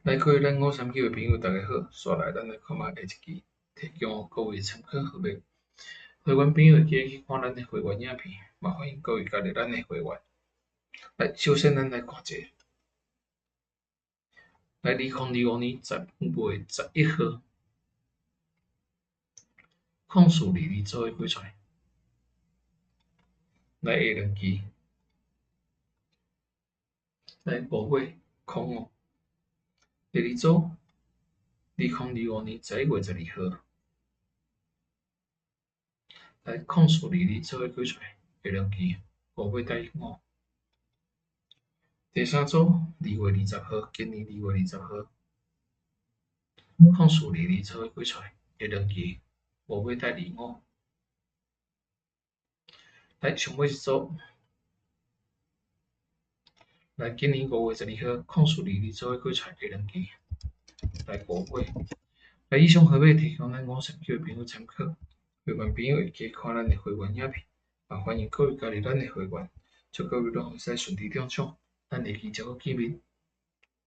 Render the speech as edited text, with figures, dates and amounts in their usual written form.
来，各位咱539的朋友，大家好，刷来咱来看卖下一期，提供各位参考好袂？会员朋友会记得去看咱的会员影片，麻烦各位加入咱的会员。来，首先咱来看一下，来2025年10月11號，控數22做伙開出來，來下兩支，來5月空哦，第二組2025年11月12號，來控數22做伙開出來，下兩支5月15。第三組2月20號，今年2月20號，控數22做伙開出來，下兩支5月25。來上尾一組，來今年5月12號，控數22做伙開出來，下兩支來5月。來以上貨尾提供咱539的朋友參考，會員朋友會記看咱的會員影片，也歡迎各位加入咱的會員，祝各位攏會使順利中獎，咱下期再佫見面。